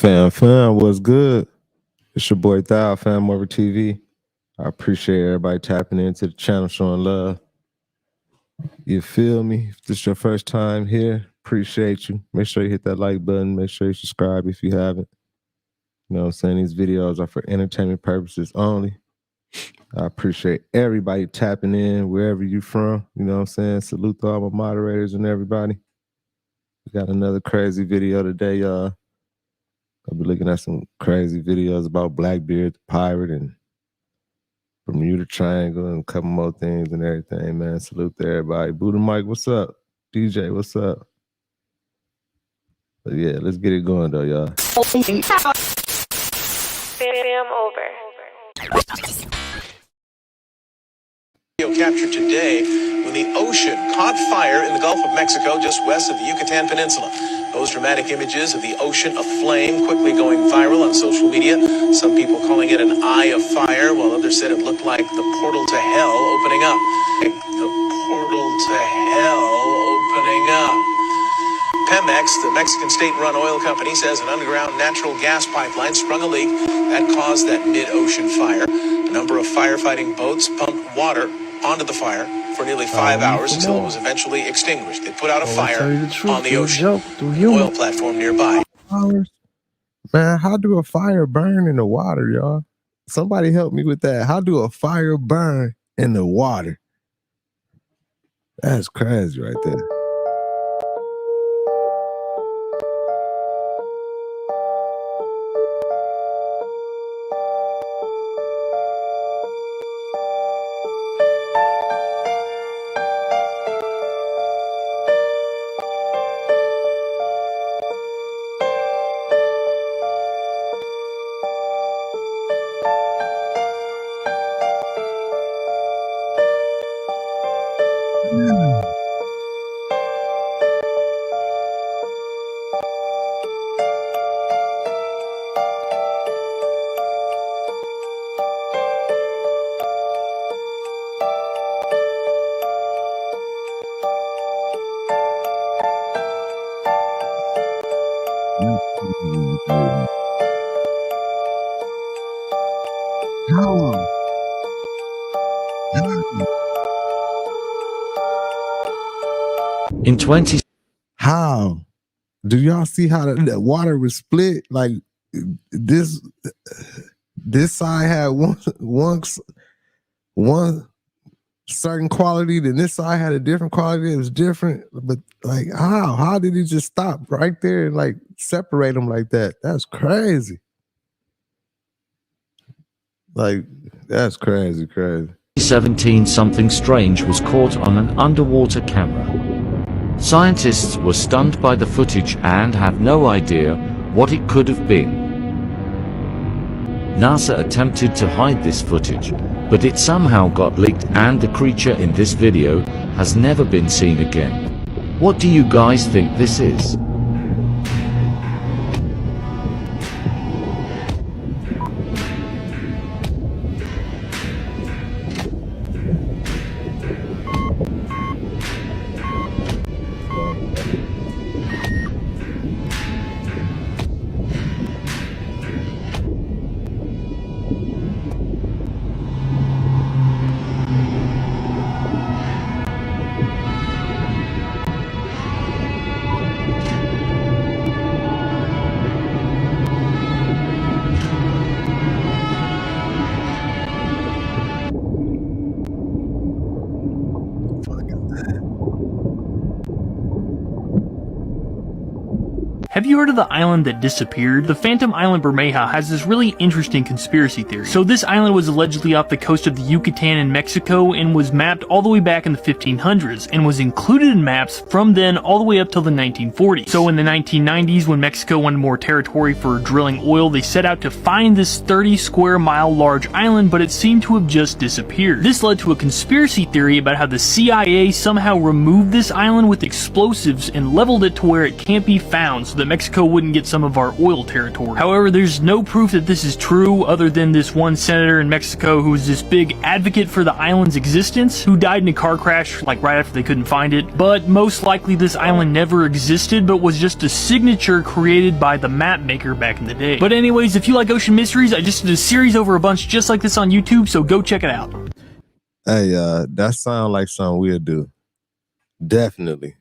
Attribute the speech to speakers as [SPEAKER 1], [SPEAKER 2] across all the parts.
[SPEAKER 1] Fam, what's good? It's your boy Thou, FamOverTV. I appreciate everybody tapping into the channel, showing love. You feel me? If this is your first time here, appreciate you. Make sure you hit that like button. Make sure you subscribe if you haven't. You know what I'm saying? These videos are for entertainment purposes only. I appreciate everybody tapping in wherever you from. You know what I'm saying? Salute to all my moderators and everybody. We got another crazy video today, y'all. I'll be looking at some crazy videos about Blackbeard, the pirate, and Bermuda Triangle, and a couple more things and everything, man. Salute to everybody. Buddha Mike, what's up? DJ, what's up? But yeah, let's get it going, though, y'all.
[SPEAKER 2] Fam over.
[SPEAKER 3] Video captured today when the ocean caught fire in the Gulf of Mexico just west of the Yucatan Peninsula. Those dramatic images of the ocean aflame quickly going viral on social media. Some people calling it an eye of fire, while others said it looked like the portal to hell opening up. The portal to hell opening up. Pemex, the Mexican state-run oil company, says an underground natural gas pipeline sprung a leak that caused that mid-ocean fire. A number of firefighting boats pumped water onto the fire for nearly 5 hours until it was eventually extinguished. They put out a fire on the ocean oil platform nearby.
[SPEAKER 1] Man, how do a fire burn in the water, y'all? Somebody help me with that. How do a fire burn in the water? That's crazy right there.
[SPEAKER 4] In 20,
[SPEAKER 1] how do y'all see how the water was split? Like this side had one certain quality, then this side had a different quality. It was different, but like how did it just stop right there and like separate them like that? That's crazy. Like that's crazy.
[SPEAKER 4] 2017, something strange was caught on an underwater camera. Scientists were stunned by the footage and have no idea what it could have been. NASA attempted to hide this footage, but it somehow got leaked, and the creature in this video has never been seen again. What do you guys think this is?
[SPEAKER 5] Have you heard of the island that disappeared? The Phantom Island Bermeja has this really interesting conspiracy theory. So this island was allegedly off the coast of the Yucatan in Mexico and was mapped all the way back in the 1500s and was included in maps from then all the way up till the 1940s. So in the 1990s, when Mexico wanted more territory for drilling oil, they set out to find this 30 square mile large island, but it seemed to have just disappeared. This led to a conspiracy theory about how the CIA somehow removed this island with explosives and leveled it to where it can't be found, so that that Mexico wouldn't get some of our oil territory. However, there's no proof that this is true other than this one senator in Mexico who's this big advocate for the island's existence, who died in a car crash like right after they couldn't find it. But most likely this island never existed, but was just a signature created by the map maker back in the day. But anyways, if you like ocean mysteries, I just did a series over a bunch just like this on YouTube, so go check it out.
[SPEAKER 1] Hey, that sounds like something we'll do. Definitely.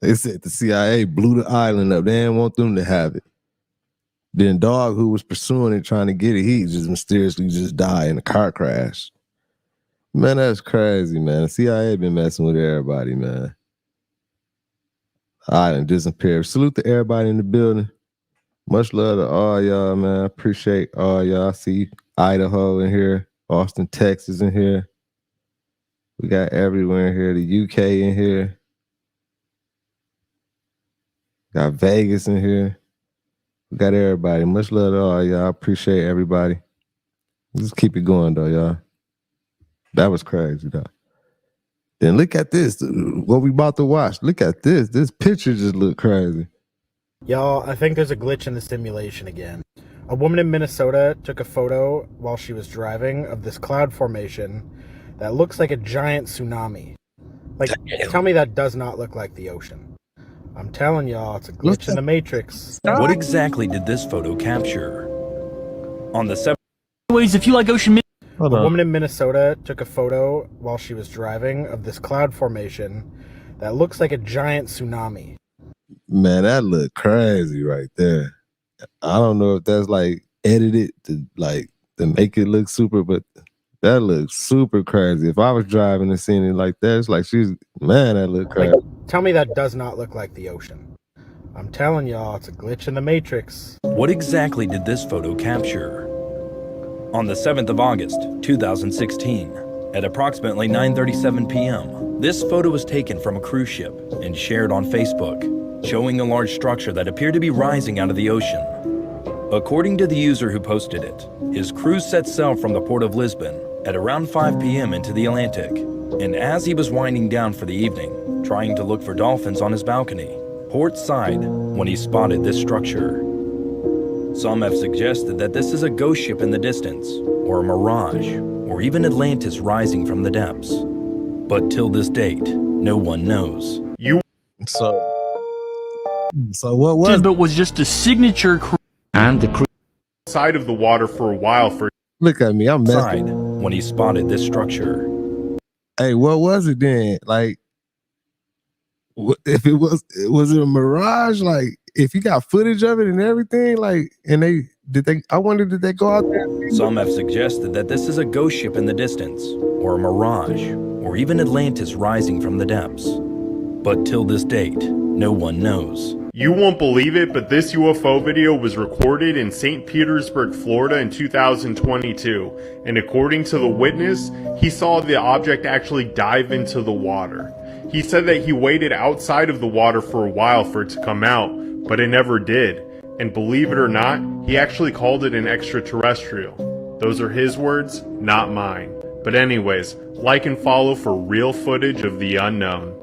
[SPEAKER 1] They said the CIA blew the island up. They didn't want them to have it. Then dog who was pursuing it, trying to get it, he just mysteriously just died in a car crash. Man, that's crazy, man. The CIA been messing with everybody, man. Island disappeared. Salute to everybody in the building. Much love to all y'all, man. Appreciate all y'all. I see Idaho in here, Austin, Texas in here. We got everywhere in here. The UK in here. Got Vegas in here. We got everybody. Much love to all y'all. Appreciate everybody. Just keep it going, though, y'all. That was crazy, though. Then look at this. What we about to watch. Look at this. This picture just look crazy.
[SPEAKER 2] Y'all, I think there's a glitch in the simulation again. A woman in Minnesota took a photo while she was driving of this cloud formation that looks like a giant tsunami. Like, tell me that does not look like the ocean. I'm telling y'all, it's a glitch in the Matrix.
[SPEAKER 6] What exactly did this photo capture? On the 7th.
[SPEAKER 5] Anyways, if you like ocean
[SPEAKER 2] A woman in Minnesota took a photo while she was driving of this cloud formation that looks like a giant tsunami.
[SPEAKER 1] Man, that look crazy right there. I don't know if that's like edited to make it look super, but that looks super crazy. If I was driving and seeing it like that, it's like that look crazy.
[SPEAKER 2] Like, tell me that does not look like the ocean. I'm telling y'all, it's a glitch in the Matrix.
[SPEAKER 6] What exactly did this photo capture? On the 7th of August, 2016, at approximately 9:37 p.m., this photo was taken from a cruise ship and shared on Facebook, showing a large structure that appeared to be rising out of the ocean. According to the user who posted it, his cruise set sail from the port of Lisbon at around 5 p.m. into the Atlantic, and as he was winding down for the evening, trying to look for dolphins on his balcony, port side, when he spotted this structure. Some have suggested that this is a ghost ship in the distance, or a mirage, or even Atlantis rising from the depths. But till this date, no one knows.
[SPEAKER 1] So what was
[SPEAKER 5] but was just a signature
[SPEAKER 4] And the
[SPEAKER 7] side of the water for a while for
[SPEAKER 1] Look at me, I'm
[SPEAKER 6] Side,
[SPEAKER 1] messing.
[SPEAKER 6] when he spotted this structure.
[SPEAKER 1] Hey, what was it then? Like, if it was it a mirage? Like, if you got footage of it and everything, like, and I wonder, did they go out there?
[SPEAKER 6] Some have suggested that this is a ghost ship in the distance, or a mirage, or even Atlantis rising from the depths. But till this date, no one knows.
[SPEAKER 7] You won't believe it, but this UFO video was recorded in St. Petersburg, Florida in 2022. And according to the witness, he saw the object actually dive into the water. He said that he waited outside of the water for a while for it to come out, but it never did. And believe it or not, he actually called it an extraterrestrial. Those are his words, not mine. But anyways, like and follow for real footage of the unknown.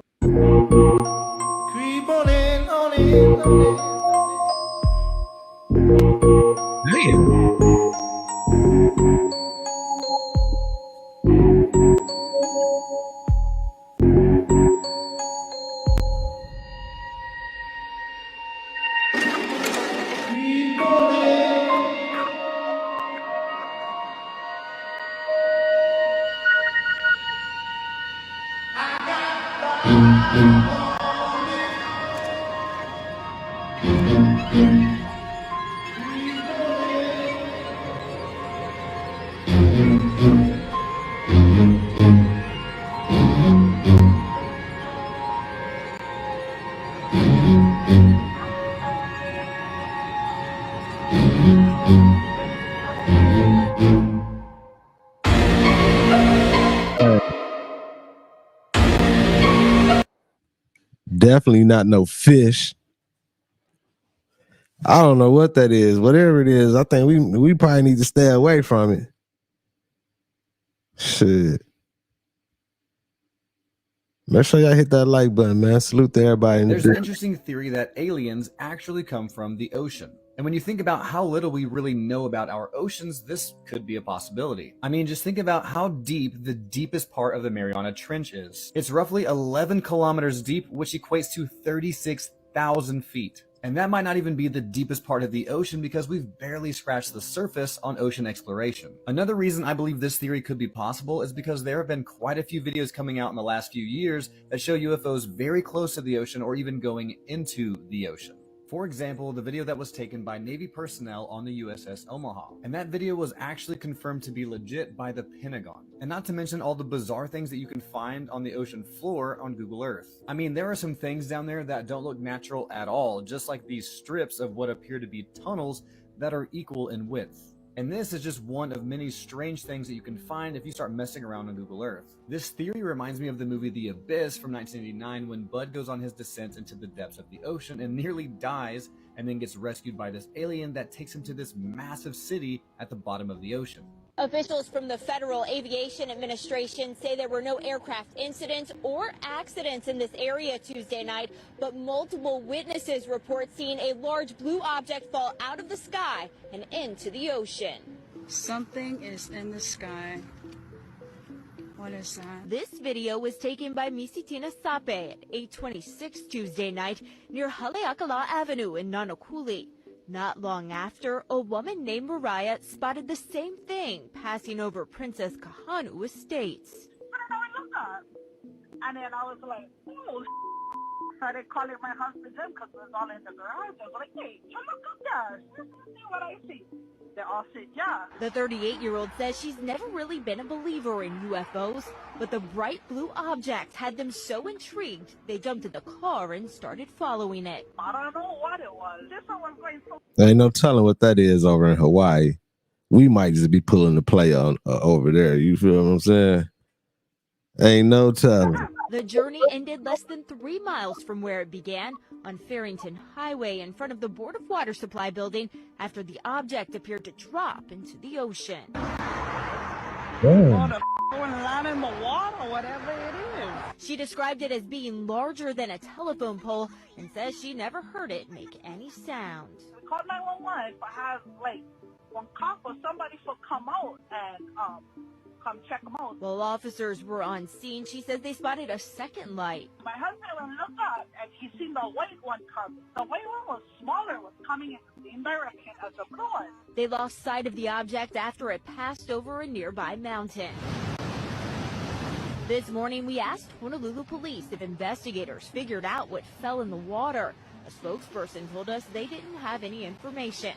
[SPEAKER 1] Definitely not no fish. I don't know what that is. Whatever it is, I think we probably need to stay away from it. Shit. Make sure y'all hit that like button, man. Salute to everybody in the
[SPEAKER 8] There's an
[SPEAKER 1] building.
[SPEAKER 8] interesting theory that aliens actually come from the ocean. And when you think about how little we really know about our oceans, this could be a possibility. I mean, just think about how deep the deepest part of the Mariana Trench is. It's roughly 11 kilometers deep, which equates to 36,000 feet. And that might not even be the deepest part of the ocean because we've barely scratched the surface on ocean exploration. Another reason I believe this theory could be possible is because there have been quite a few videos coming out in the last few years that show UFOs very close to the ocean or even going into the ocean. For example, the video that was taken by Navy personnel on the USS Omaha. And that video was actually confirmed to be legit by the Pentagon. And not to mention all the bizarre things that you can find on the ocean floor on Google Earth. I mean, there are some things down there that don't look natural at all, just like these strips of what appear to be tunnels that are equal in width. And this is just one of many strange things that you can find if you start messing around on Google Earth. This theory reminds me of the movie The Abyss from 1989 when Bud goes on his descent into the depths of the ocean and nearly dies and then gets rescued by this alien that takes him to this massive city at the bottom of the ocean.
[SPEAKER 9] Officials from the Federal Aviation Administration say there were no aircraft incidents or accidents in this area Tuesday night, but multiple witnesses report seeing a large blue object fall out of the sky and into the ocean.
[SPEAKER 10] Something is in the sky. What is that?
[SPEAKER 9] This video was taken by Misitina Sape at 8:26 Tuesday night near Haleakala Avenue in Nanakuli. Not long after, a woman named Mariah spotted the same thing passing over Princess Kahanu Estates.
[SPEAKER 11] I looked up, and then I was like, oh, started calling my husband Jim because it was all in the garage. I was like, hey, you look up there. See what I see. They all said, yeah.
[SPEAKER 9] The 38-year-old says she's never really been a believer in UFOs, but the bright blue object had them so intrigued, they jumped in the car and started following it.
[SPEAKER 11] I don't know what it was. This one was going so...
[SPEAKER 1] There ain't no telling what that is over in Hawaii. We might just be pulling the play on over there. You feel what I'm saying? Ain't no telling.
[SPEAKER 9] The journey ended less than 3 miles from where it began on Farrington Highway in front of the Board of Water Supply building after the object appeared to drop into the ocean.
[SPEAKER 11] Land in the water, whatever it is.
[SPEAKER 9] She described it as being larger than a telephone pole and says she never heard it make any sound.
[SPEAKER 11] We called 911 if I have, like, one cop or somebody to come out and, come check them out.
[SPEAKER 9] While officers were on scene, she says they spotted a second light.
[SPEAKER 11] My husband will look up and he seen the white one coming. The white one was smaller, was coming in the same direction as the blue one.
[SPEAKER 9] They lost sight of the object after it passed over a nearby mountain. This morning, we asked Honolulu police if investigators figured out what fell in the water. A spokesperson told us they didn't have any information.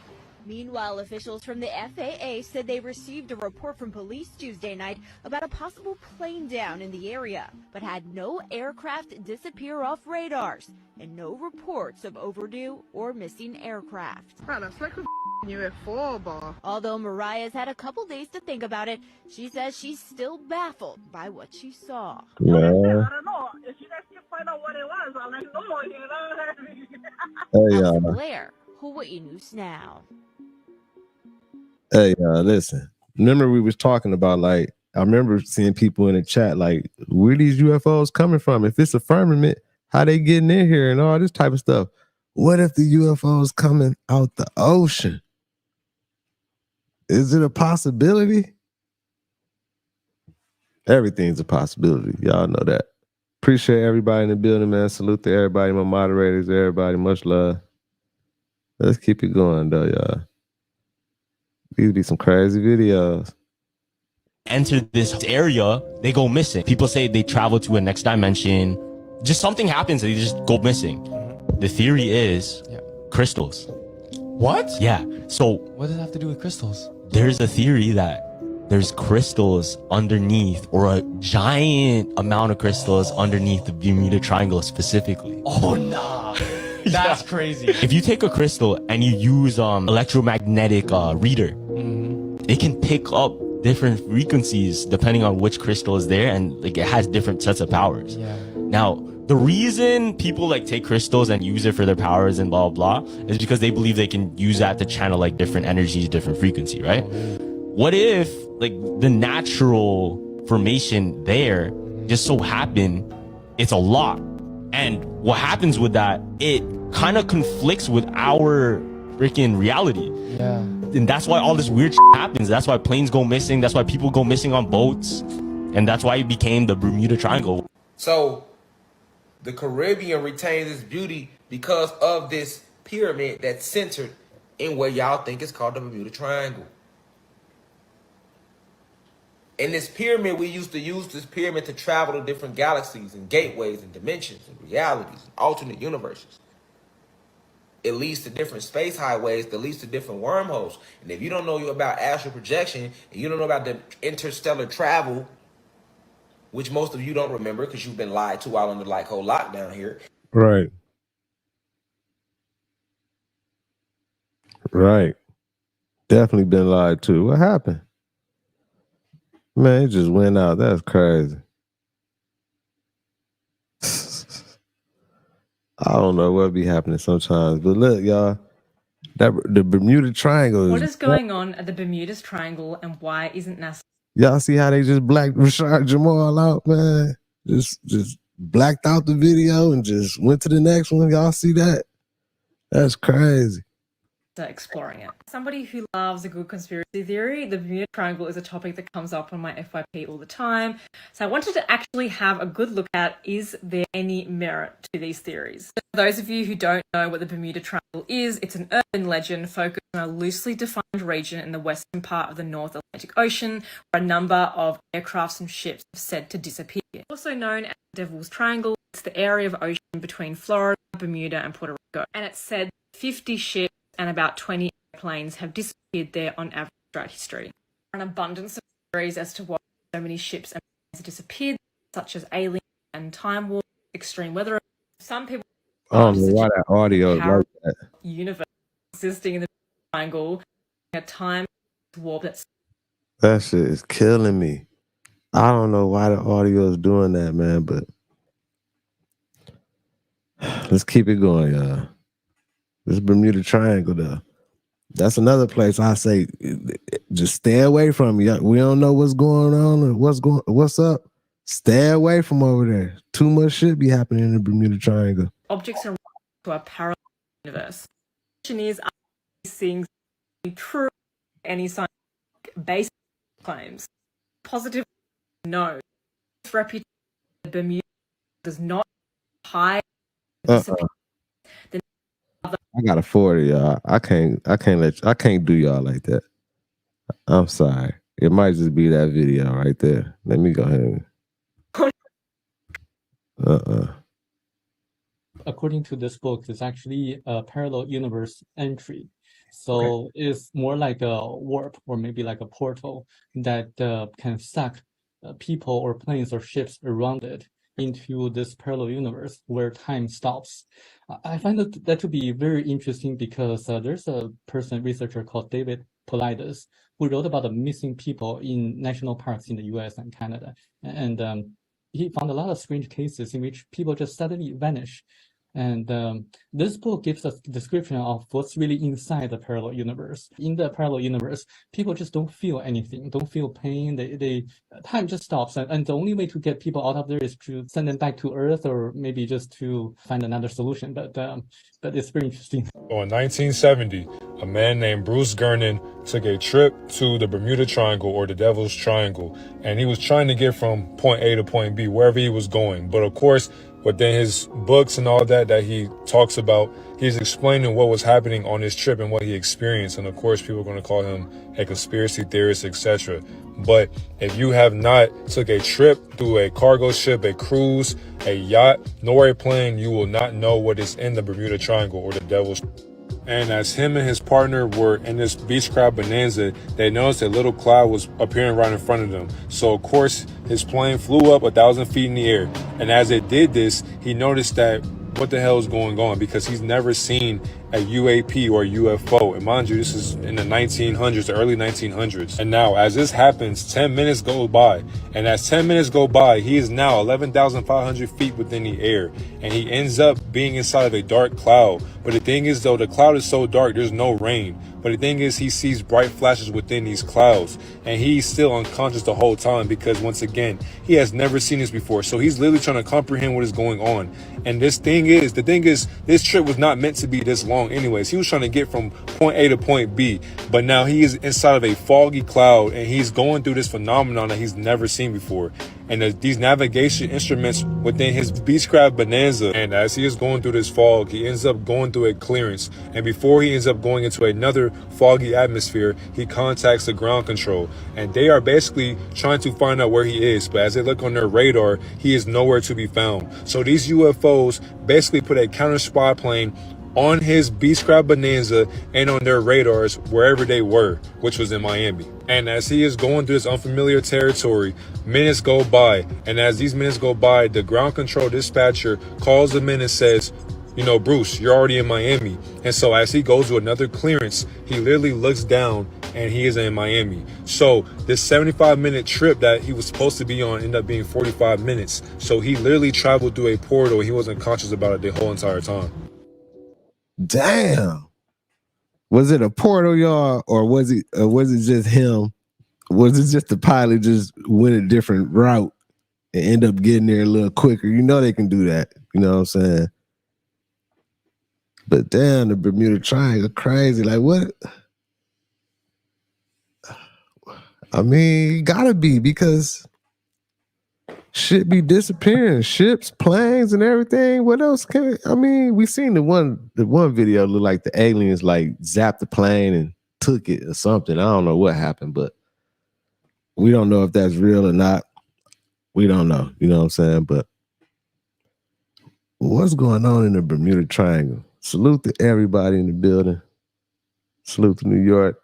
[SPEAKER 9] Meanwhile, officials from the FAA said they received a report from police Tuesday night about a possible plane down in the area, but had no aircraft disappear off radars and no reports of overdue or missing aircraft.
[SPEAKER 11] Man, it's like a UFO, bro.
[SPEAKER 9] Although Mariah's had a couple days to think about it, she says she's still baffled by what she saw.
[SPEAKER 1] Yeah.
[SPEAKER 11] I don't know. If you guys can find out what it was, I'll let you know.
[SPEAKER 1] Hey,
[SPEAKER 9] Alex Blair, Hawaii News Now.
[SPEAKER 1] Hey, listen. Remember we was talking about, like, I remember seeing people in the chat like, where these UFOs coming from? If it's a firmament, how they getting in here and all this type of stuff? What if the UFOs coming out the ocean? Is it a possibility? Everything's a possibility. Y'all know that. Appreciate everybody in the building, man. Salute to everybody, my moderators, everybody. Much love. Let's keep it going, though, y'all. These be some crazy videos.
[SPEAKER 12] Enter this area, they go missing. People say they travel to a next dimension. Just something happens and they just go missing. The theory is crystals.
[SPEAKER 13] What?
[SPEAKER 12] Yeah. So
[SPEAKER 13] what does it have to do with crystals?
[SPEAKER 12] There's a theory that there's crystals underneath, or a giant amount of crystals underneath the Bermuda Triangle specifically.
[SPEAKER 13] Oh, nah. That's crazy.
[SPEAKER 12] If you take a crystal and you use electromagnetic reader, it can pick up different frequencies depending on which crystal is there, and like it has different sets of powers.
[SPEAKER 13] Yeah.
[SPEAKER 12] Now, the reason people like take crystals and use it for their powers and blah blah is because they believe they can use that to channel like different energies, different frequency, right? What if like the natural formation there just so happened it's a lot. And what happens with that, it kind of conflicts with our freaking reality.
[SPEAKER 13] Yeah.
[SPEAKER 12] And that's why all this weird shit happens. That's why planes go missing. That's why people go missing on boats. And that's why it became the Bermuda Triangle.
[SPEAKER 14] So the Caribbean retains its beauty because of this pyramid that's centered in what y'all think is called the Bermuda Triangle. In this pyramid, we used to use this pyramid to travel to different galaxies and gateways and dimensions and realities and alternate universes. It leads to different space highways that leads to different wormholes. And if you don't know about astral projection and you don't know about the interstellar travel, which most of you don't remember because you've been lied to while under like whole lockdown here.
[SPEAKER 1] Right. Right. Definitely been lied to. What happened? Man, it just went out. That's crazy. I don't know what be happening sometimes. But look, y'all, the Bermuda Triangle.
[SPEAKER 15] What is going on at the Bermuda Triangle and why isn't NASA?
[SPEAKER 1] Y'all see how they just blacked Rashad Jamal out, man? Just blacked out the video and just went to the next one. Y'all see that? That's crazy.
[SPEAKER 15] Exploring it. Somebody who loves a good conspiracy theory, the Bermuda Triangle is a topic that comes up on my FYP all the time. So I wanted to actually have a good look at, is there any merit to these theories? So for those of you who don't know what the Bermuda Triangle is, it's an urban legend focused on a loosely defined region in the western part of the North Atlantic Ocean, where a number of aircrafts and ships are said to disappear. Also known as the Devil's Triangle, it's the area of ocean between Florida, Bermuda, and Puerto Rico. And it's said 50 ships and about 20 airplanes have disappeared there on average throughout history. There are an abundance of theories as to why so many ships and planes have disappeared, such as aliens and time warp, extreme weather. Some people
[SPEAKER 1] I don't know why that audio is like that.
[SPEAKER 15] Universe existing in the triangle, a time warp that's
[SPEAKER 1] That shit is killing me. I don't know why the audio is doing that, man, but let's keep it going, y'all. This Bermuda Triangle, though. That's another place I say, just stay away from. We don't know what's going on or what's up. Stay away from over there. Too much shit be happening in the Bermuda Triangle.
[SPEAKER 15] objects are to a parallel universe. The question is, are these things true? Any scientific basis claims? Positive, no. This reputation of Bermuda does not hide.
[SPEAKER 1] I got a 40, y'all. I can't do y'all like that. I'm sorry. It might just be that video right there. Let me go ahead.
[SPEAKER 16] According to this book, it's actually a parallel universe entry. So it's more like a warp or maybe like a portal that can suck people or planes or ships around it into this parallel universe where time stops. I find that to be very interesting because there's a researcher called David Paulides who wrote about the missing people in national parks in the US and Canada. And he found a lot of strange cases in which people just suddenly vanish. And this book gives us a description of what's really inside the parallel universe. In the parallel universe, people just don't feel anything, don't feel pain. Time just stops. And the only way to get people out of there is to send them back to Earth or maybe just to find another solution. But it's very interesting.
[SPEAKER 17] In 1970, a man named Bruce Gernon took a trip to the Bermuda Triangle or the Devil's Triangle, and he was trying to get from point A to point B, wherever he was going. But of course, within his books and all that he talks about, he's explaining what was happening on his trip and what he experienced. And of course, people are going to call him a conspiracy theorist, etc. But if you have not took a trip through a cargo ship, a cruise, a yacht, nor a plane, you will not know what is in the Bermuda Triangle or the Devil's. And as him and his partner were in this Beechcraft Bonanza, they noticed a little cloud was appearing right in front of them. So of course, his plane flew up 1,000 feet in the air. And as it did this, he noticed that what the hell is going on, because he's never seen a UAP or UFO. And mind you, this is in the 1900s, the early 1900s. And now as this happens, 10 minutes go by. And as 10 minutes go by, he is now 11,500 feet within the air. And he ends up being inside of a dark cloud. But the thing is though, the cloud is so dark, there's no rain. But the thing is, he sees bright flashes within these clouds. And he's still unconscious the whole time because once again, he has never seen this before. So he's literally trying to comprehend what is going on. And the thing is, this trip was not meant to be this long anyways. He was trying to get from point A to point B. But now he is inside of a foggy cloud and he's going through this phenomenon that he's never seen before. And these navigation instruments within his Beechcraft Bonanza. And as he is going through this fog, he ends up going through a clearance. And before he ends up going into another foggy atmosphere, he contacts the ground control. And they are basically trying to find out where he is. But as they look on their radar, he is nowhere to be found. So these UFOs basically put a counter spy plane on his Beechcraft Bonanza and on their radars wherever they were, which was in Miami. And as he is going through this unfamiliar territory, minutes go by. And as these minutes go by, the ground control dispatcher calls him in and says, you know, Bruce, you're already in Miami. And so as he goes to another clearance, he literally looks down and he is in Miami. So this 75-minute trip that he was supposed to be on ended up being 45 minutes. So he literally traveled through a portal. He wasn't conscious about it the whole entire time.
[SPEAKER 1] Damn. Was it a portal, y'all, or was it just him? Was it just the pilot just went a different route and end up getting there a little quicker? You know they can do that. You know what I'm saying? But damn, the Bermuda Triangle, crazy. Like what? I mean, gotta be because shit be disappearing, ships, planes, and everything. What else can? I mean, we seen the one video look like the aliens like zapped the plane and took it or something. I don't know what happened, but we don't know if that's real or not. We don't know. You know what I'm saying? But what's going on in the Bermuda Triangle? Salute to everybody in the building. Salute to New York.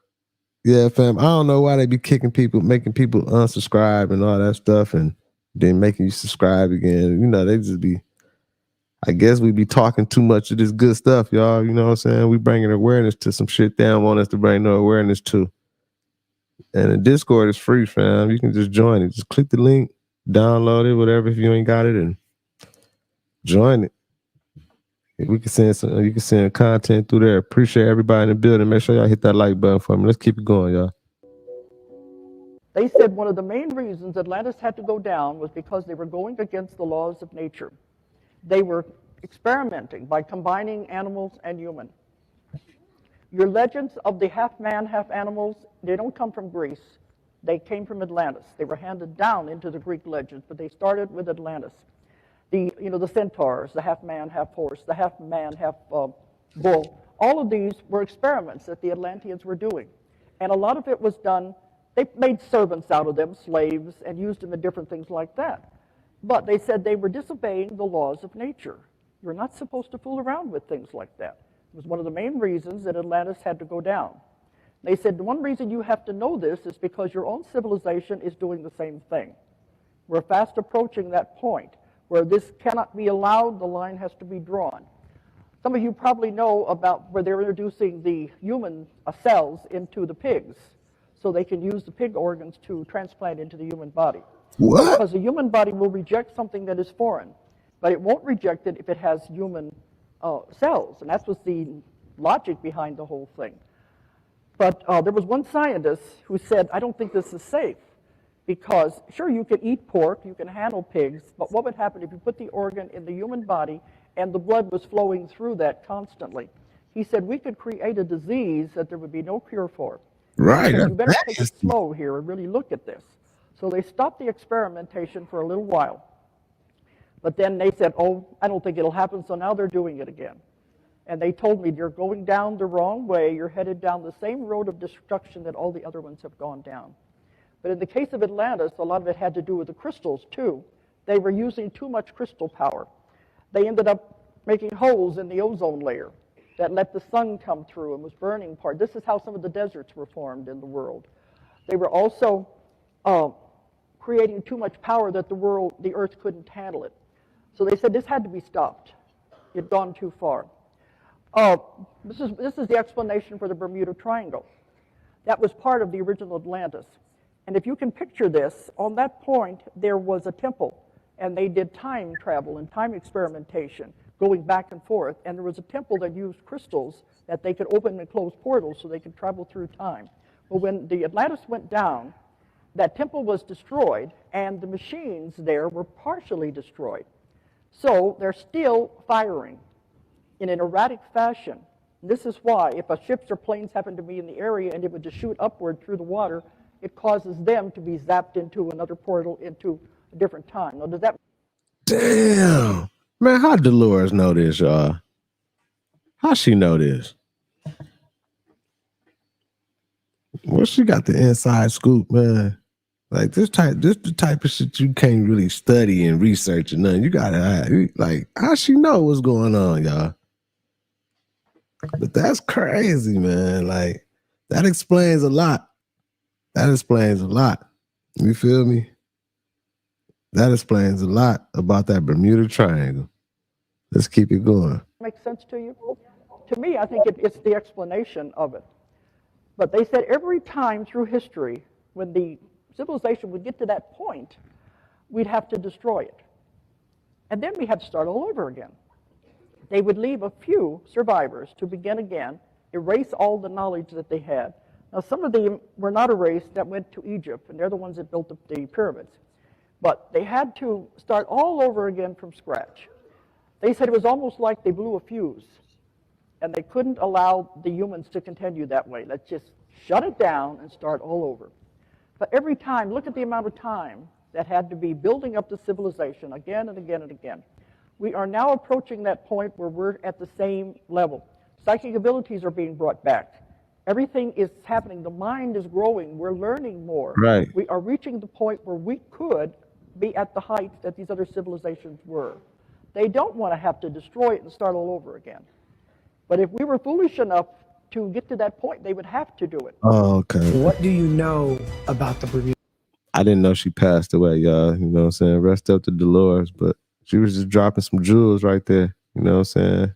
[SPEAKER 1] Yeah, fam. I don't know why they be kicking people, making people unsubscribe and all that stuff, and then making you subscribe again. You know, they just be, I guess we be talking too much of this good stuff, y'all. You know what I'm saying? We bringing awareness to some shit they don't want us to bring no awareness to. And the Discord is free, fam. You can just join it. Just click the link, download it, whatever, if you ain't got it, and join it. We can send some, you can send content through there. Appreciate everybody in the building. Make sure y'all hit that like button for me. Let's keep it going, y'all.
[SPEAKER 18] They said one of the main reasons Atlantis had to go down was because they were going against the laws of nature. They were experimenting by combining animals and human. Your legends of the half man, half animals, they don't come from Greece. They came from Atlantis. They were handed down into the Greek legends, but they started with Atlantis. The centaurs, the half man, half horse, the half man, half bull. All of these were experiments that the Atlanteans were doing. And a lot of it was done, they made servants out of them, slaves, and used them in different things like that. But they said they were disobeying the laws of nature. You're not supposed to fool around with things like that. It was one of the main reasons that Atlantis had to go down. They said the one reason you have to know this is because your own civilization is doing the same thing. We're fast approaching that point where this cannot be allowed, the line has to be drawn. Some of you probably know about where they're introducing the human cells into the pigs so they can use the pig organs to transplant into the human body.
[SPEAKER 1] What?
[SPEAKER 18] Because the human body will reject something that is foreign, but it won't reject it if it has human cells, and that was the logic behind the whole thing. But there was one scientist who said, I don't think this is safe. Because, sure, you can eat pork, you can handle pigs, but what would happen if you put the organ in the human body and the blood was flowing through that constantly? He said we could create a disease that there would be no cure for.
[SPEAKER 1] Right.
[SPEAKER 18] So you better take it slow here and really look at this. So they stopped the experimentation for a little while. But then they said, oh, I don't think it'll happen, so now they're doing it again. And they told me, you're going down the wrong way, you're headed down the same road of destruction that all the other ones have gone down. But in the case of Atlantis, a lot of it had to do with the crystals, too. They were using too much crystal power. They ended up making holes in the ozone layer that let the sun come through and was burning part. This is how some of the deserts were formed in the world. They were also creating too much power that the Earth couldn't handle it. So they said this had to be stopped. It had gone too far. This is the explanation for the Bermuda Triangle. That was part of the original Atlantis. And if you can picture this, on that point there was a temple, and they did time travel and time experimentation, going back and forth. And there was a temple that used crystals that they could open and close portals so they could travel through time. But when the Atlantis went down, that temple was destroyed, and the machines there were partially destroyed. So they're still firing in an erratic fashion. This is why, if a ships or planes happen to be in the area and it would just shoot upward through the water, it causes them to be zapped into another portal into a different time. Now, does that...
[SPEAKER 1] Damn. Man, how Dolores know this, y'all? How she know this? Well, she got the inside scoop, man. Like this the type of shit you can't really study and research and nothing. You gotta have, like, how she know what's going on, y'all? But that's crazy, man. Like, that explains a lot. That explains a lot. You feel me? That explains a lot about that Bermuda Triangle. Let's keep it going.
[SPEAKER 18] Make sense to you? To me, I think it's the explanation of it. But they said every time through history, when the civilization would get to that point, we'd have to destroy it. And then we had to start all over again. They would leave a few survivors to begin again, erase all the knowledge that they had. Now, some of them were not erased, that went to Egypt, and they're the ones that built up the pyramids. But they had to start all over again from scratch. They said it was almost like they blew a fuse, and they couldn't allow the humans to continue that way. Let's just shut it down and start all over. But every time, look at the amount of time that had to be building up the civilization again and again and again. We are now approaching that point where we're at the same level. Psychic abilities are being brought back. Everything is happening. The mind is growing. We're learning more.
[SPEAKER 1] Right.
[SPEAKER 18] We are reaching the point where we could be at the heights that these other civilizations were. They don't want to have to destroy it and start all over again. But if we were foolish enough to get to that point, they would have to do it.
[SPEAKER 1] Oh, okay.
[SPEAKER 19] What do you know about the Bermuda?
[SPEAKER 1] I didn't know she passed away, y'all. You know what I'm saying? Rest up to Dolores, but she was just dropping some jewels right there. You know what I'm saying?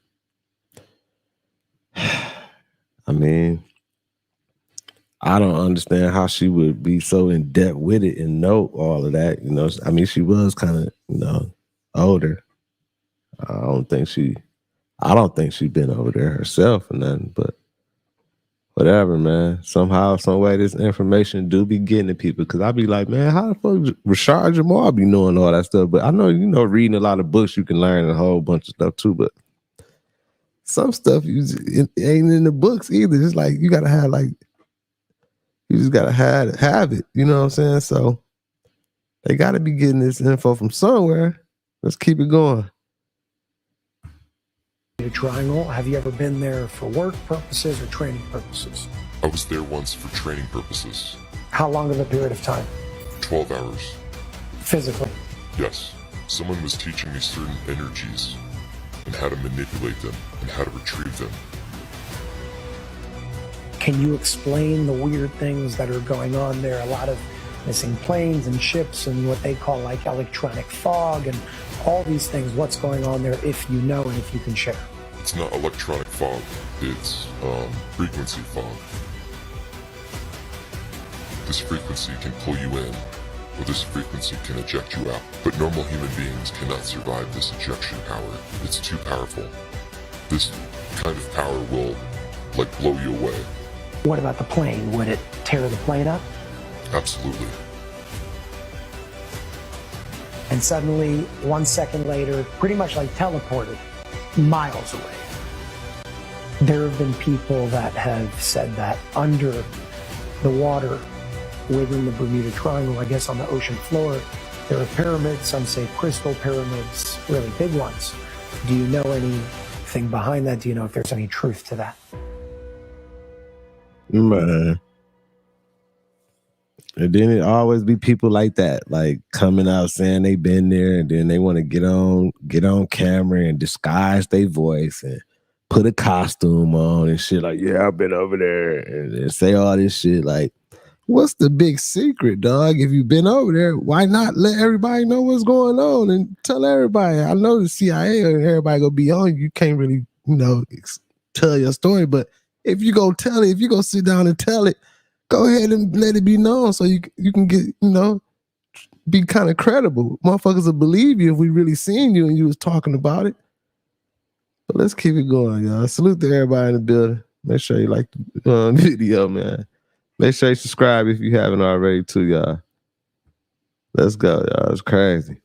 [SPEAKER 1] I mean, I don't understand how she would be so in depth with it and know all of that. You know, I mean, she was kind of, you know, older. I don't think she'd been over there herself or nothing, but whatever, man. Somehow, some way, this information do be getting to people. Because I be like, man, how the fuck Rashad Jamal be knowing all that stuff? But I know, you know, reading a lot of books, you can learn a whole bunch of stuff too. But some stuff it ain't in the books either. It's like you gotta have, like, you just gotta have it. You know what I'm saying? So they gotta be getting this info from somewhere. Let's keep it going.
[SPEAKER 19] Triangle. Have you ever been there for work purposes or training purposes?
[SPEAKER 20] I was there once for training purposes.
[SPEAKER 19] How long of a period of time?
[SPEAKER 20] 12 hours.
[SPEAKER 19] Physically?
[SPEAKER 20] Yes. Someone was teaching me certain energies and how to manipulate them and how to retrieve them.
[SPEAKER 19] Can you explain the weird things that are going on there? A lot of missing planes and ships and what they call like electronic fog and all these things. What's going on there, if you know and if you can share?
[SPEAKER 20] It's not electronic fog, it's frequency fog. This frequency can pull you in, or this frequency can eject you out. But normal human beings cannot survive this ejection power. It's too powerful. This kind of power will, like, blow you away.
[SPEAKER 19] What about the plane? Would it tear the plane up?
[SPEAKER 20] Absolutely.
[SPEAKER 19] And suddenly, 1 second later, pretty much like teleported, miles away. There have been people that have said that under the water, within the Bermuda Triangle, I guess on the ocean floor, there are pyramids, some say crystal pyramids, really big ones. Do you know anything behind that? Do you know if there's any truth to that?
[SPEAKER 1] Man. And then it always be people like that, like coming out saying they been there, and then they want to get on camera and disguise their voice and put a costume on and shit. Like, yeah, I've been over there, and say all this shit. Like, what's the big secret, dog? If you've been over there, why not let everybody know what's going on and tell everybody? I know the CIA and everybody gonna be on you. You can't really, you know, tell your story. But if you go tell it, if you go sit down and tell it, go ahead and let it be known so you can get, be kind of credible. Motherfuckers will believe you if we really seen you and you was talking about it. But let's keep it going, y'all. Salute to everybody in the building. Make sure you like the video, man. Make sure you subscribe if you haven't already too, y'all. Let's go, y'all. It's crazy.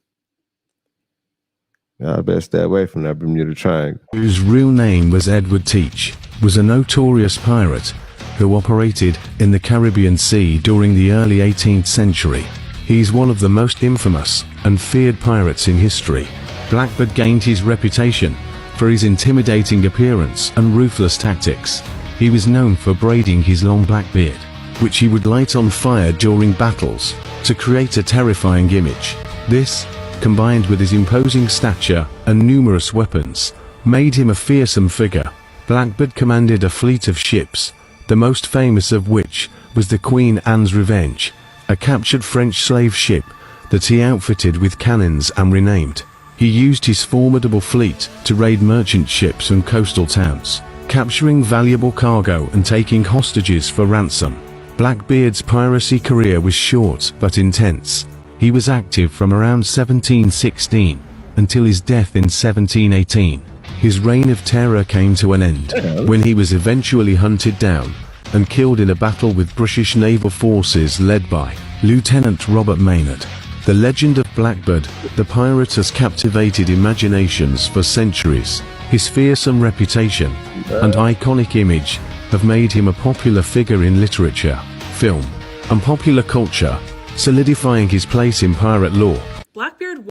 [SPEAKER 1] Y'all better stay away from that Bermuda Triangle.
[SPEAKER 21] Whose real name was Edward Teach, was a notorious pirate who operated in the Caribbean Sea during the early 18th century. He's one of the most infamous and feared pirates in history. Blackbeard gained his reputation for his intimidating appearance and ruthless tactics. He was known for braiding his long black beard, which he would light on fire during battles to create a terrifying image. This, combined with his imposing stature and numerous weapons, made him a fearsome figure. Blackbeard commanded a fleet of ships, the most famous of which was the Queen Anne's Revenge, a captured French slave ship that he outfitted with cannons and renamed. He used his formidable fleet to raid merchant ships and coastal towns, capturing valuable cargo and taking hostages for ransom. Blackbeard's piracy career was short but intense. He was active from around 1716 until his death in 1718. His reign of terror came to an end when he was eventually hunted down and killed in a battle with British naval forces led by Lieutenant Robert Maynard. The legend of Blackbeard, the pirate, has captivated imaginations for centuries. His fearsome reputation and iconic image have made him a popular figure in literature, film, and popular culture, solidifying his place in pirate lore.
[SPEAKER 22] Blackbeard.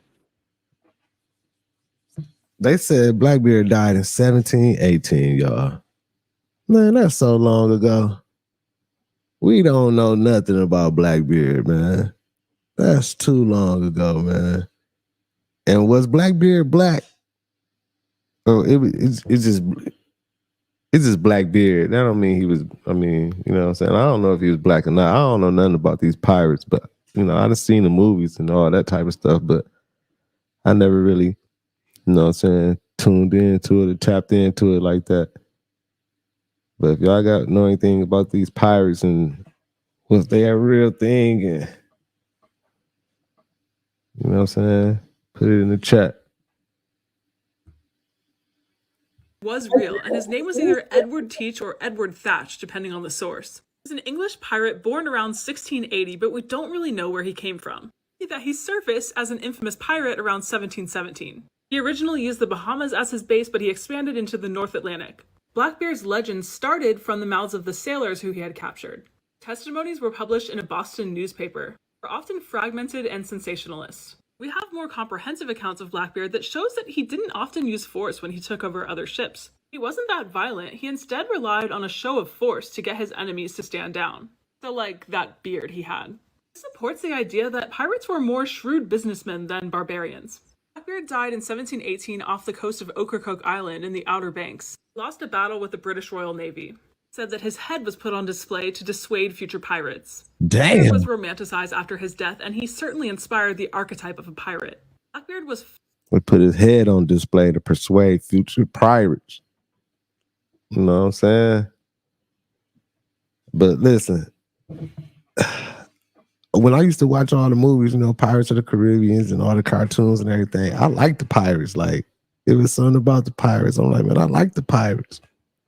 [SPEAKER 1] They said Blackbeard died in 1718, y'all. Man, that's so long ago. We don't know nothing about Blackbeard, man. That's too long ago, man. And was Blackbeard black? Oh, it's just Blackbeard. That don't mean he was, you know what I'm saying? I don't know if he was black or not. I don't know nothing about these pirates, but, I done seen the movies and all that type of stuff, but I never really, you know what I'm saying, tuned into it or tapped into it like that. But if y'all know anything about these pirates and was they a real thing, and you know what I'm saying, put it in the chat.
[SPEAKER 22] Was real, and his name was either Edward Teach or Edward Thatch, depending on the source. He was an English pirate born around 1680, but we don't really know where he came from. That he surfaced as an infamous pirate around 1717. He originally used the Bahamas as his base, but he expanded into the North Atlantic. Blackbeard's legend started from the mouths of the sailors who he had captured. Testimonies were published in a Boston newspaper, were often fragmented and sensationalist. We have more comprehensive accounts of Blackbeard that shows that he didn't often use force when he took over other ships. He wasn't that violent, he instead relied on a show of force to get his enemies to stand down. So like that beard he had. This supports the idea that pirates were more shrewd businessmen than barbarians. Blackbeard died in 1718 off the coast of Ocracoke Island in the Outer Banks. He lost a battle with the British Royal Navy. Said that his head was put on display to dissuade future pirates.
[SPEAKER 1] Damn.
[SPEAKER 22] He was romanticized after his death, and he certainly inspired the archetype of a pirate. Blackbeard was...
[SPEAKER 1] We put his head on display to persuade future pirates. You know what I'm saying? But listen, when I used to watch all the movies, Pirates of the Caribbean and all the cartoons and everything, I liked the pirates. Like, it was something about the pirates. I'm like, man, I like the pirates.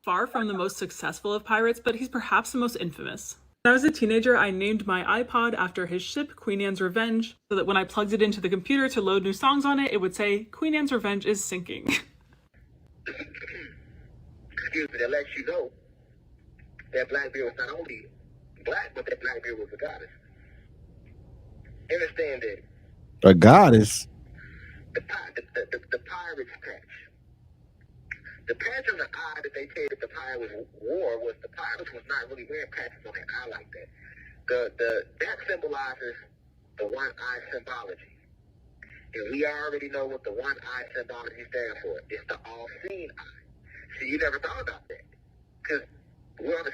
[SPEAKER 22] Far from the most successful of pirates, but he's perhaps the most infamous. When I was a teenager, I named my iPod after his ship, Queen Anne's Revenge, so that when I plugged it into the computer to load new songs on it, it would say, Queen Anne's Revenge is sinking.
[SPEAKER 23] Excuse me, that lets you know that Blackbeard was not only black, but that Blackbeard was a goddess. Understand that?
[SPEAKER 1] A goddess?
[SPEAKER 23] The pirate's patch. The patch on the eye that they said that the pirates wore was the pirates was not really wearing patches on their eye like that. That symbolizes the one eye symbology. And we already know what the one eye symbology stands for. It's the all-seeing eye. See, you never thought about that. Because we're going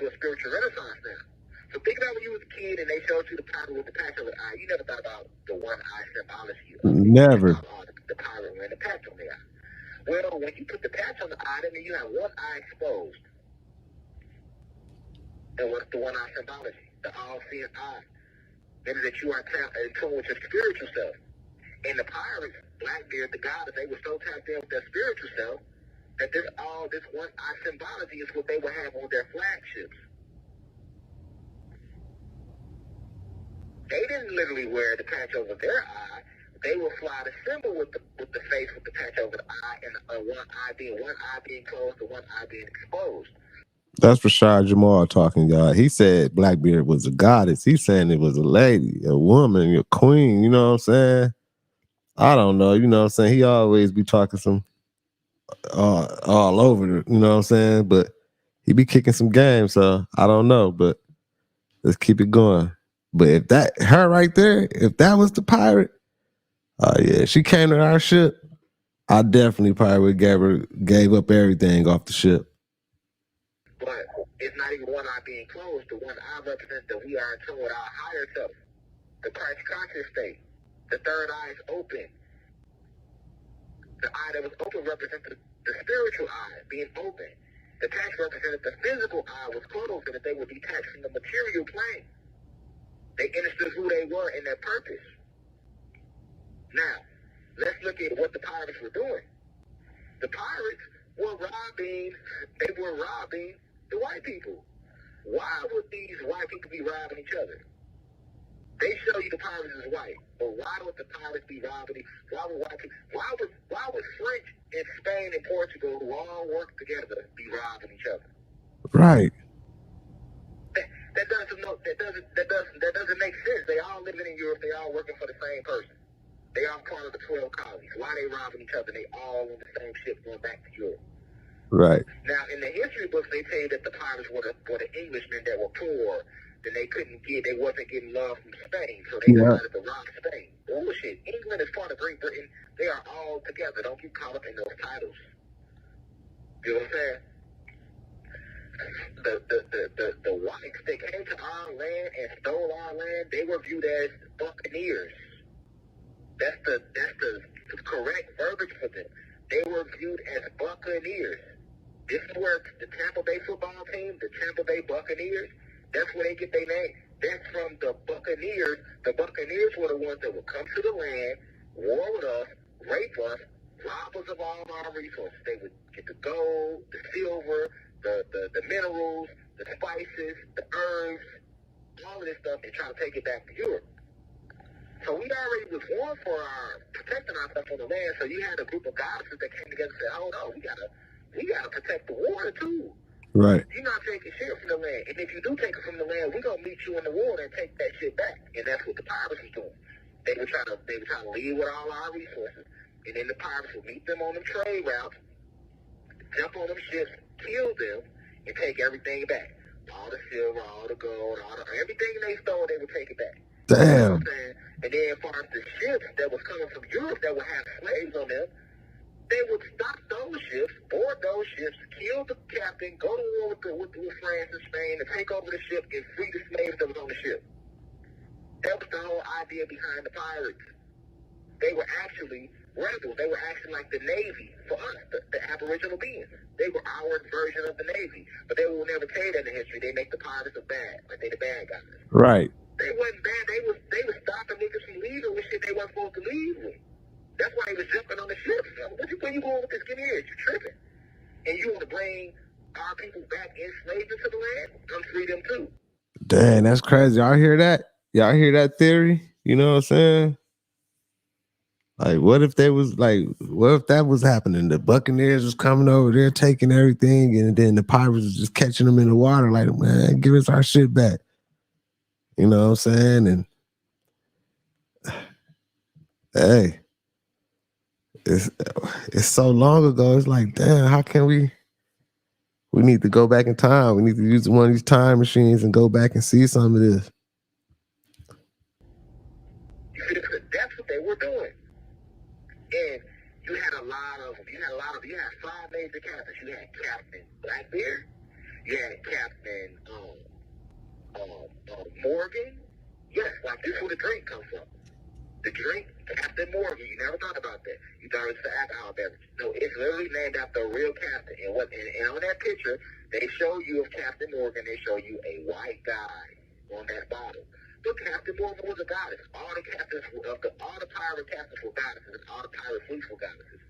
[SPEAKER 23] through a spiritual renaissance now. So think about when you was a kid and they showed you the pirate with the patch on the eye. You never thought about the one eye symbology.
[SPEAKER 1] Never.
[SPEAKER 23] The pirate wearing the patch on the eye. Well, when you put the patch on the eye, that means you have one eye exposed. And what's the one eye symbology? The all-seeing eye. Meaning that you are in tune with your spiritual self. And the pirates, Blackbeard, the goddess, they were so tapped in with their spiritual self that this one eye symbology is what they would have on their flagships. They didn't literally wear the patch over their eye. They would fly the symbol with the face with the patch over the eye, and one eye being closed, and one eye being exposed.
[SPEAKER 1] That's Rashad Jamal talking, y'all. He said Blackbeard was a goddess. He's saying it was a lady, a woman, a queen. You know what I'm saying? I don't know. You know what I'm saying? He always be talking some all over, you know what I'm saying? But he be kicking some games, so I don't know. But let's keep it going. But if that her right there, if that was the pirate, yeah, she came to our ship, I definitely probably would gave up everything off the ship.
[SPEAKER 23] But it's not even one eye being closed. The one eye represents that we are in tune with our higher self, the Christ conscious state. The third eye is open. The eye that was open represented the spiritual eye being open. The patch represented the physical eye was closed, and that they were detached from the material plane. They understood who they were and their purpose. Now, let's look at what the pirates were doing. The pirates were robbing the white people. Why would these white people be robbing each other? They show you the pirates is white, but why would the pirates be robbing? Why would white people? Why would French and Spain and Portugal, who all work together, be robbing each other?
[SPEAKER 1] Right.
[SPEAKER 23] That doesn't make sense. They all living in Europe. They all working for the same person. They all part of the 12 colonies. Why they robbing each other? They all on the same ship going back to Europe.
[SPEAKER 1] Right.
[SPEAKER 23] Now, in the history books, they say that the pirates were the Englishmen that were poor, that they wasn't getting love from Spain, so they decided to rob Spain. Bullshit. England is part of Great Britain. They are all together. Don't get caught up in those titles. You know what I'm saying? The whites that came to our land and stole our land, they were viewed as buccaneers. That's the correct verbiage for them. They were viewed as buccaneers. This is where the Tampa Bay football team, the Tampa Bay Buccaneers, that's where they get their name. That's from the Buccaneers. The Buccaneers were the ones that would come to the land, war with us, rape us, rob us of all of our resources. They would get the gold, the silver, the minerals, the spices, the herbs, all of this stuff, and try to take it back to Europe. So we already was warned for protecting ourselves on the land. So you had a group of goddesses that came together and said, "Hold on, we gotta protect the water too.
[SPEAKER 1] Right.
[SPEAKER 23] You're not taking shit from the land, and if you do take it from the land, we're gonna meet you in the water and take that shit back." And that's what the pirates was doing. They were trying to leave with all our resources, and then the pirates would meet them on the trade routes, jump on them ships, kill them, and take everything back. All the silver, all the gold, everything they stole, they would take it back.
[SPEAKER 1] Damn.
[SPEAKER 23] You know what I'm saying? And then as far as the ships that was coming from Europe that would have slaves on them, they would stop those ships, board those ships, kill the captain, go to war with France and Spain, and take over the ship and free the slaves that was on the ship. That was the whole idea behind the pirates. They were actually rebels. They were acting like the Navy for us, the Aboriginal beings. They were our version of the Navy. But they will never tell you that in history. They make the pirates a bad, like they the bad guys.
[SPEAKER 1] Right.
[SPEAKER 23] They wasn't bad. They was stopping niggas from leaving with shit they wasn't supposed to leave with. That's why he was jumping on the ships. Where you going with this? Give me here. You tripping. And you want to bring our people back enslaved into the land? Come free them too.
[SPEAKER 1] Dang, that's crazy. Y'all hear that? Y'all hear that theory? You know what I'm saying? Like, what if that was happening? The Buccaneers was coming over there, taking everything, and then the pirates was just catching them in the water, like, man, give us our shit back. You know what I'm saying? And hey, it's so long ago. It's like, damn, how can we need to go back in time. We need to use one of these time machines and go back and see some of this.
[SPEAKER 23] That's what they were doing. And you had a lot of them. You had 5 major captains. You had Captain Blackbeard. You had Captain Morgan. Yes, like this is where the drink comes from. The drink, Captain Morgan. You never thought about that. You thought it was the alcohol beverage. No, it's literally named after a real captain. And on that picture, they show you of Captain Morgan. They show you a white guy on that bottle. But Captain Morgan was a goddess. All the captains, all the pirate captains were goddesses, and all the pirate fleets were goddesses.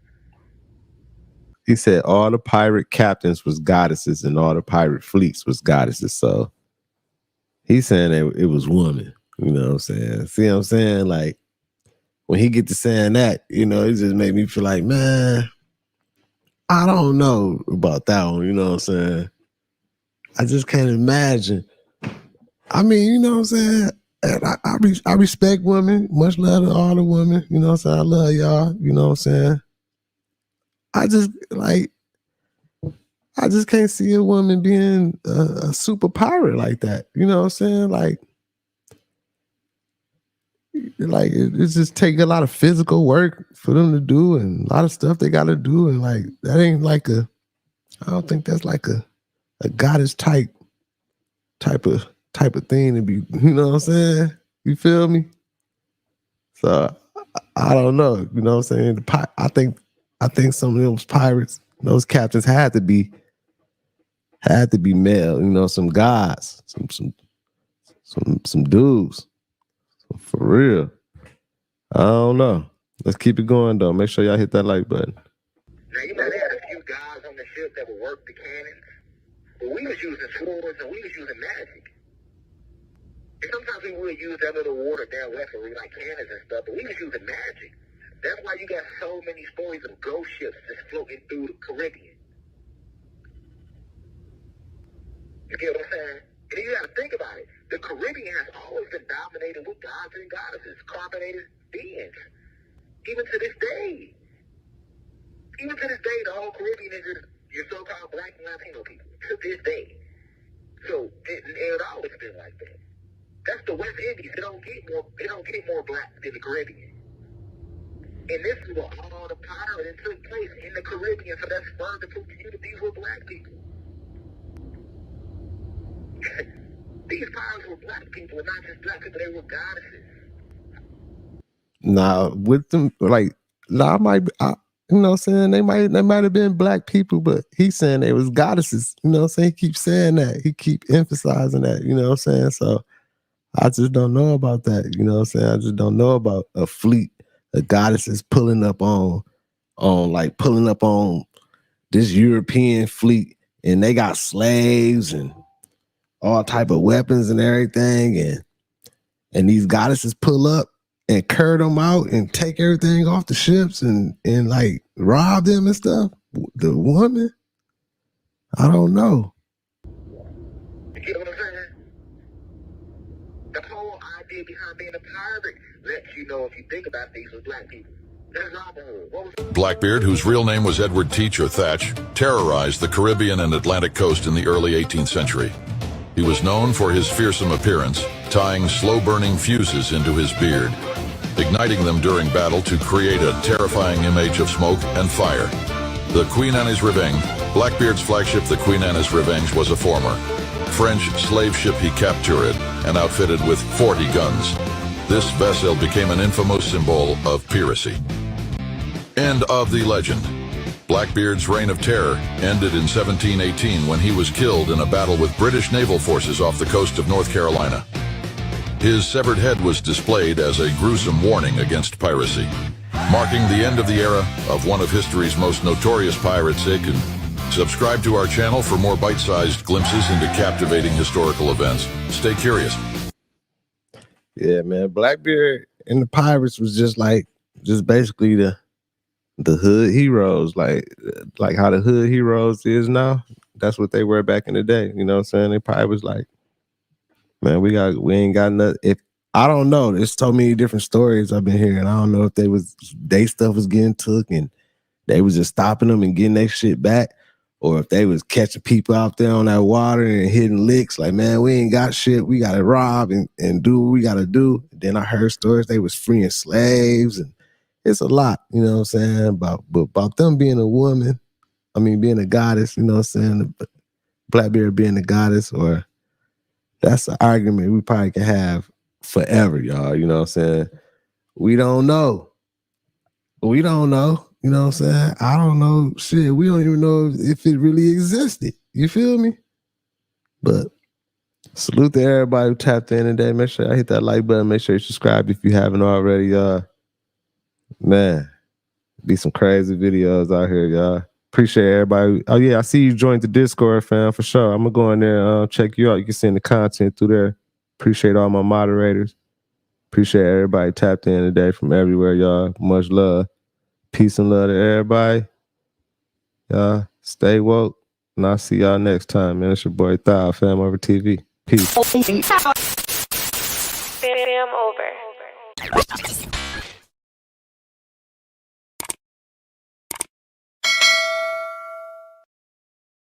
[SPEAKER 1] He said all the pirate captains was goddesses and all the pirate fleets was goddesses. So he's saying that it was women. You know what I'm saying? See what I'm saying? Like, when he get to saying that, you know, it just made me feel like, man, I don't know about that one. You know what I'm saying? I just can't imagine. I mean, you know what I'm saying? And I respect women. Much love to all the women. You know what I'm saying? I love y'all. You know what I'm saying? I just can't see a woman being a super pirate like that. You know what I'm saying? Like it just take a lot of physical work for them to do and a lot of stuff they got to do. And like, that ain't like I don't think that's like a goddess type of thing to be, you know what I'm saying? You feel me? So I don't know, you know what I'm saying? I think some of those pirates, those captains had to be male, you know, some guys, some dudes. For real. I don't know. Let's keep it going though. Make sure y'all hit that like button.
[SPEAKER 23] Now, you know, they had a few guys on the ship that would work the cannons, but we was using swords and we was using magic. And sometimes we would use that little watered down weaponry like cannons and stuff, but we was using magic. That's why you got so many stories of ghost ships just floating through the Caribbean. You get what I'm saying? And you got to think about it. The Caribbean has always been dominated with gods and goddesses, carbonated beings. Even to this day. Even to this day, the whole Caribbean is your so-called black and Latino people. To this day. So it's always been like that. That's the West Indies. It don't get more black than the Caribbean. And this is where all the pirating took place in the Caribbean. So that's further proof to you that these were black people. These pirates were black people, and not just black people, they were goddesses.
[SPEAKER 1] Nah, with them, like, you know what I'm saying? They might have been black people, but he's saying they was goddesses. You know what I'm saying? He keeps saying that. He keep emphasizing that. You know what I'm saying? So I just don't know about that. You know what I'm saying? I just don't know about a fleet of goddesses pulling up on this European fleet, and they got slaves and all type of weapons and everything, and these goddesses pull up and curt them out and take everything off the ships and like rob them and stuff. The woman, I don't know.
[SPEAKER 23] You get what I'm saying? The whole idea behind being a pirate lets you know, if you think about these with black people.
[SPEAKER 2] Blackbeard, whose real name was Edward Teach or Thatch, terrorized the Caribbean and Atlantic coast in the early 18th century. He was known for his fearsome appearance, tying slow-burning fuses into his beard, igniting them during battle to create a terrifying image of smoke and fire. The Queen Anne's Revenge, Blackbeard's flagship, the Queen Anne's Revenge, was a former French slave ship he captured and outfitted with 40 guns. This vessel became an infamous symbol of piracy. End of the legend. Blackbeard's reign of terror ended in 1718 when he was killed in a battle with British naval forces off the coast of North Carolina. His severed head was displayed as a gruesome warning against piracy, marking the end of the era of one of history's most notorious pirates. Subscribe to our channel for more bite-sized glimpses into captivating historical events. Stay curious.
[SPEAKER 1] Yeah, man. Blackbeard and the pirates was just basically the hood heroes, like how the hood heroes is now. That's what they were back in the day. You know what I'm saying? They probably was like, man, we ain't got nothing. If I don't know, there's so many different stories I've been hearing. I don't know if they stuff was getting took and they was just stopping them and getting their shit back, or if they was catching people out there on that water and hitting licks. Like, man, we ain't got shit. We gotta rob and do what we gotta do. Then I heard stories they was freeing slaves, and it's a lot, you know what I'm saying, about them being a woman. I mean, being a goddess, you know what I'm saying, Blackbeard being a goddess, or that's an argument we probably can have forever, y'all. You know what I'm saying? We don't know. We don't know. You know what I'm saying? I don't know. Shit, we don't even know if it really existed. You feel me? But salute to everybody who tapped in today. Make sure I hit that like button. Make sure you subscribe if you haven't already. Man, be some crazy videos out here, y'all. Appreciate everybody. Oh yeah, I see you joined the Discord, fam, for sure. I'm gonna go in there and check you out. You can send the content through there. Appreciate all my moderators. Appreciate everybody tapped in today from everywhere, y'all. Much love. Peace and love to everybody. Y'all stay woke. And I'll see y'all next time, man. It's your boy Thou, FamOverTV. Peace.
[SPEAKER 3] Fam over.